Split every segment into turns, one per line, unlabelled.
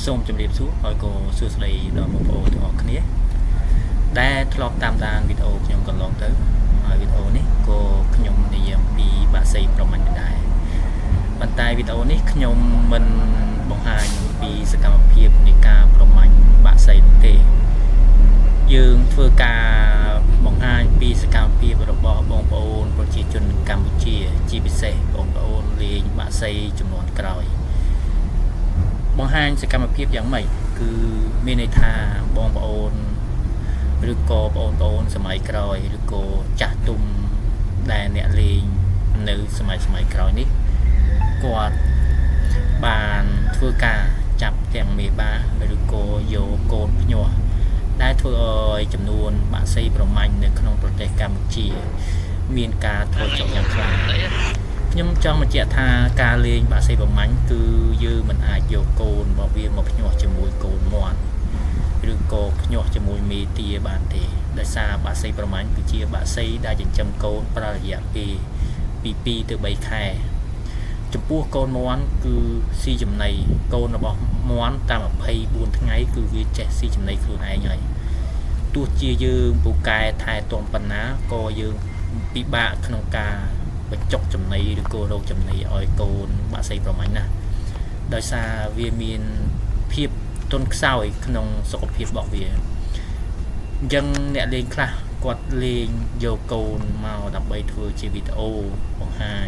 សូមជម្រាបសួរហើយក៏សួស្តីដល់បងប្អូនទាំងអស់គ្នាដែលធ្លាប់តាមដានវីដេអូខ្ញុំកន្លងទៅហើយវីដេអូនេះក៏ខ្ញុំនិយាយពីបាក់សីប្រមាញ់ដែរប៉ុន្តែវីដេអូនេះខ្ញុំមិនបង្ហាញពីសកម្មភាពនៃការប្រមាញ់បាក់សីនោះទេយើងធ្វើការបង្ហាញពីសកម្មភាពរបស់បងប្អូនប្រជាជនកម្ពុជាជាពិសេសបងប្អូនលេងបាក់សីចំនួនក្រោយបង្ហាញសកម្មភាពយ៉ាងម៉េចគឺមានន័យថាបងប្អូនឬក៏បងប្អូនសម័យក្រោយឬក៏ចាស់ទុំដែលអ្នកលេងនៅសម័យក្រោយនេះគាត់បានធ្វើការចាប់ទាំងមេបាឬក៏យកកូនភ្ញាស់ដែលធ្វើឲ្យចំនួនបាក់សីប្រមាញ់នៅក្នុងប្រទេសកម្ពុជាមានការថយចុះយ៉ាងខ្លាំងខ្ញុំចង់បញ្ជាក់ថាការលេងបាក់សីប្រមាញ់គឺយើងមិនអាចយកកូនរបស់វាមកភ្ញាស់ជាមួយកូនមាន់ឬក៏ភ្ញាស់ជាមួយមេទាបានទេដោយសារបាក់សីប្រមាញ់គឺជាបាក់សីដែលចិញ្ចឹមកូនប្ររយៈពេលពី2ទៅ3ខែចំពោះកូនមាន់គឺស៊ីចំណីកូនរបស់មាន់តាម24ថ្ងៃគឺវាចេះស៊ីចំណីខ្លួនឯងហើយទោះជាយើងពូកែថែទាំប៉ុណ្ណាក៏យើងពិបាកក្នុងការបញ្ចុកចំណីឬក៏រោគចំណីឲ្យកូនបាក់សីប្រមាញ់ណាដោយសារវាមានភាពទន់ខ្សោយក្នុងសុខភាពរបស់វាអញ្ចឹងអ្នកលេងខ្លះគាត់លេងយកកូនមកដើម្បីធ្វើជាវីដេអូបង្ហាញ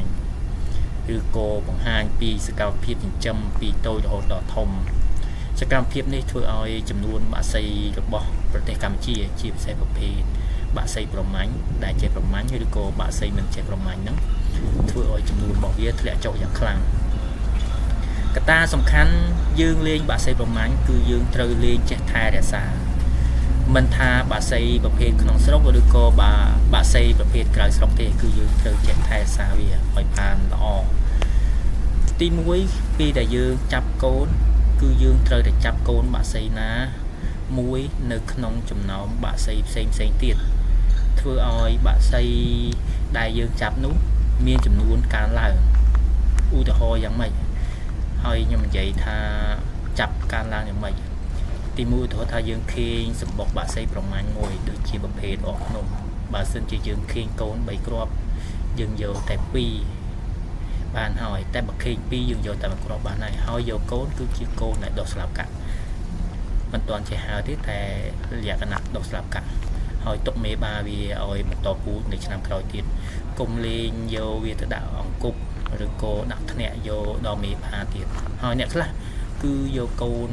ឬក៏បង្ហាញពីសកម្មភាពចិញ្ចឹមពីតូចរហូតដល់ធំសកម្មភាពនេះធ្វើឲ្យចំនួនបាក់សីរបស់ប្រទេសកម្ពុជាជាពិសេសប្រភេទបាក់សីប្រមាញ់ដែលជាប្រមាញ់ឬក៏បាក់សីមិនជាប្រមាញ់ហ្នឹងធ្វើឲ្យចំនួនរបស់វាធ្លាក់ចុះយ៉ាងខ្លាំងកត្តាសំខាន់យើងលេងបាក់សីប្រមាញ់គឺយើងត្រូវលេងចេះថែរក្សាមិនថាបាក់សីប្រភេទក្នុងស្រុកឬក៏បាក់សីប្រភេទក្រៅស្រុកទេគឺយើងត្រូវចេះថែរក្សាវាឲ្យបានល្អទី1ពីដែលយើងចាប់កូនគឺយើងត្រូវតែចាប់កូនបាក់សីណាមួយនៅក្នុងចំណោមបាក់សីផ្សេងទៀតធ្វើឲ្យបាក់សីដែលយើងចាប់នោះមានចំនួនកើនឡើងឧទាហរណ៍យ៉ាងម៉េចហើយខ្ញុំនិយាយថាចាប់កើនឡើងយ៉ាងម៉េចទី1ឧទាហរណ៍ថាយើងឃើញសម្បុកបាក់សីប្រមាណមួយដូចជាប្រភេទអកភ្នំបើសិនជាយើងឃើញកូន3គ្រាប់យើងយកតែ2បានហើយតែបើឃើញ2យើងយកតែ1គ្រាប់បានហើយយកកូនគឺជាកូនដែលដុះស្លាប់កាក់មិនទាន់ចេះហើទេតែលក្ខណៈដុះស្លាប់កាក់ហើយទុកមេបាវាឲ្យបន្តពូជនៅឆ្នាំក្រោយទៀតកុំលេងយកវាទៅដាក់អង្គប់ឬក៏ដាក់ធ្នាក់យកដល់មេបាទៀតហើយអ្នកខ្លះគឺយកកូន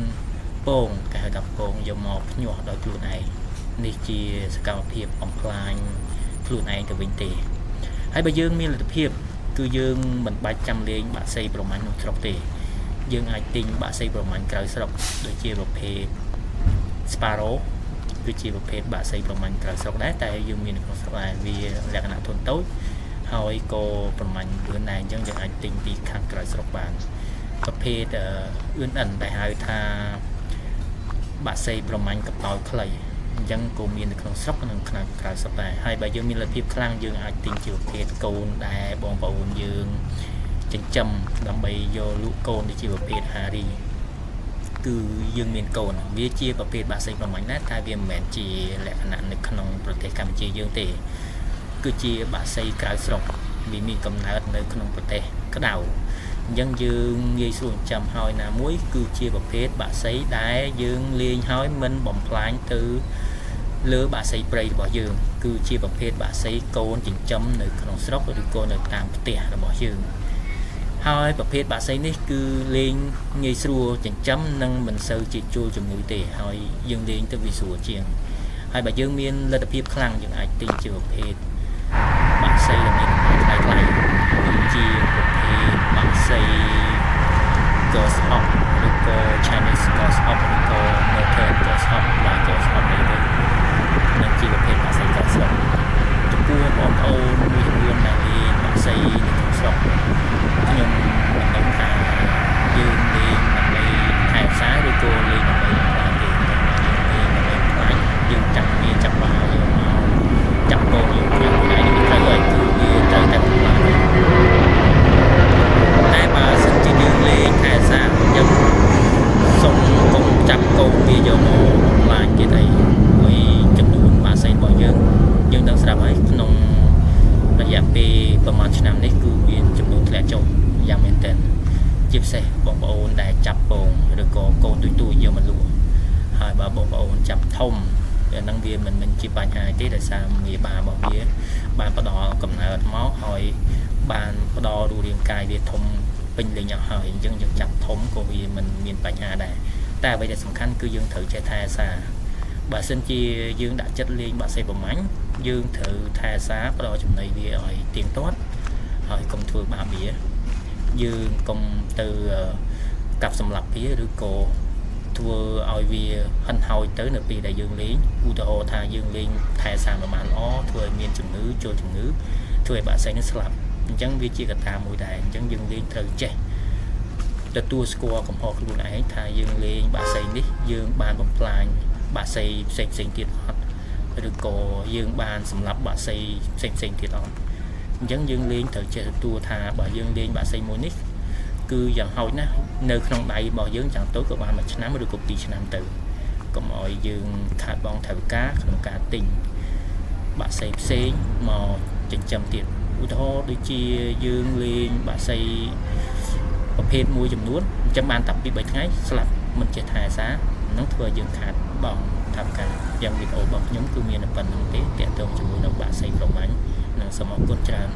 ពងគេហៅថាពងយកមកភ្ញាស់ដោយខ្លួនឯងនេះជាសកម្មភាពបំផ្លាញខ្លួនឯងទៅវិញទេហើយបើយើងមានលទ្ធភាពគឺយើងមិនបាច់ចាំលេងបាក់សីប្រមាញ់ក្នុងស្រុកទេយើងអាចទិញបាក់សីប្រមាញ់ក្រៅស្រុកដូចជាប្រភេទ Sparrow គឺជាប្រភេទបាក់សីប្រមាញ់ក្រៅស្រុកដែរតែយើងមានក្នុងស្រុកដែរវាលក្ខណៈធន់តូចហើយក៏ប្រមាញ់លឿនដែរអញ្ចឹងយើងអាចទិញពីខាងក្រៅស្រុកបានប្រភេទUNN ដែលហៅថាបាក់សីប្រមាញ់កប៉ោលខ្លីអញ្ចឹងក៏មាននៅក្នុងស្រុកនិងក្នុងក្រៅស្រុកដែរហើយបើយើងមានលទ្ធភាពខ្លាំងយើងអាចទិញជាប្រភេទកូនដែលបងប្អូនយើងចិញ្ចឹមដើម្បីយកលក់កូនទៅជាប្រភេទហារីគឺយើងមានកូនវាជាប្រភេទបាក់សីប្រមាញ់ដែរតែវាមិនមែនជាលក្ខណៈនៅក្នុងប្រទេសកម្ពុជាយើងទេគឺជាបាក់សីក្រៅស្រុកវាមានកំណើតនៅក្នុងប្រទេសក្តៅអញ្ចឹងយើងងាយស្រួលចិញ្ចឹមហើយណាមួយគឺជាប្រភេទបាក់សីដែលយើងលេងហើយមិនបំផ្លាញទៅលើបាក់សីព្រៃរបស់យើងគឺជាប្រភេទបាក់សីកូនចិញ្ចឹមនៅក្នុងស្រុកឬក៏នៅតាមផ្ទះរបស់យើងហើយប្រភេទបាក់សីនេះគឺលេងងាយស្រួលចិញ្ចឹមនិងមិនសូវជាជួលជំនួយទេហើយយើងលេងទៅវាស្រួលជាងហើយបើយើងមានលទ្ធភាពខ្លាំងយើងអាចទិញជាប្រភេទបាក់សីដែលមានតម្លៃថ្លៃដូចជាប្រភេទបាក់សី Ghost Hawk ឬក៏ Chinese Ghost Hawk ឬក៏ Northern Ghost Hawk បាទ Ghost Hawk នេះនឹងជាប្រភេទបាក់សីក្រៅស្រុកចំពោះបងប្អូនមួយចំនួនដែលលេងបាក់សីនៅក្នុងស្រុកខ្ញុំមិនដឹងថាយើងលេងដើម្បីថែរក្សាឬក៏លេងដើម្បីខ្លាចទេតែយើងលេងដើម្បីខ្លាចយើងចាប់វាចាប់បាល់យកមកចាប់កូនយើងខ្លួនឯងនេះត្រូវហើយគឺវាត្រូវតែខ្លាចតែបើសិនជាយើងលេងថែរក្សាអញ្ចឹងសុំកុំ จับโกงវាយកមកបំលាញទៀតអីមួយចំនួនបាក់សីរបស់យើងដឹងស្រាប់ហើយក្នុងរយៈពេលប្រហែលឆ្នាំនេះគឺមានចំនួនធ្លាក់ចុះយ៉ាងមែនទែនជាពិសេសបងប្អូនដែលចាប់ពងឬក៏កូនទូចយកមកលក់ហើយបើបងប្អូនចាប់ធំវានឹងវាមិនជាបញ្ហាទេដោយសារមេបារបស់វាបានផ្ដល់កំណើតមកហើយបានផ្ដល់រូបរាងកាយវាធំពេញលេញអស់ហើយអញ្ចឹងយើងចាប់ធំក៏វាមិនមានបញ្ហាដែរតែអ្វីដែលសំខាន់គឺយើងត្រូវចេះថែសារបើសិនជាយើងដាក់ចិត្តលេងបាក់សីប្រមាញ់យើងត្រូវថែសារផ្ដល់ចំណីវាឲ្យទៀងទាត់ហើយកុំធ្វើបាបវាយើងកុំទៅកាប់សម្លាប់វាឬក៏ធ្វើឲ្យវាហិនហោចទៅនៅពេលដែលយើងលេងឧទាហរណ៍ថាយើងលេងថែសារប្រមាណល្អធ្វើឲ្យមានជំងឺចូលជំងឺធ្វើឲ្យបាក់សីនេះស្លាប់អញ្ចឹងវាជាកត្តាមួយដែរអញ្ចឹងយើងលេងត្រូវចេះទទួលស្គាល់កំហុសខ្លួនឯងថាយើងលេងបាក់សីនេះយើងបានបំផ្លាញបាក់សីផ្សេងទៀតអត់ឬក៏យើងបានសម្លាប់បាក់សីផ្សេងទៀតអត់អញ្ចឹងយើងលេងត្រូវចេះទទួលថាបើយើងលេងបាក់សីមួយនេះគឺយ៉ាងហោចណាស់នៅក្នុងដៃរបស់យើងចាំតូចក៏បាន1ឆ្នាំឬក៏2ឆ្នាំទៅកុំឲ្យយើងខាតបង់ថវិកាក្នុងការទិញបាក់សីផ្សេងមកចិញ្ចឹមទៀតឧទាហរណ៍ដូចជាយើងលេងបាក់សីប្រភេទមួយចំនួនអញ្ចឹងបានតែ2 3ថ្ងៃស្លាប់មិនចេះថែសារនឹងធ្វើឲ្យយើងខាតបង់ថវិកាយ៉ាងវីដេអូរបស់ខ្ញុំគឺមានតែប៉ុណ្្នឹងទេទាក់ទងជាមួយនឹងបាក់សីប្រមាញ់និងសូមអរគុណច្រើន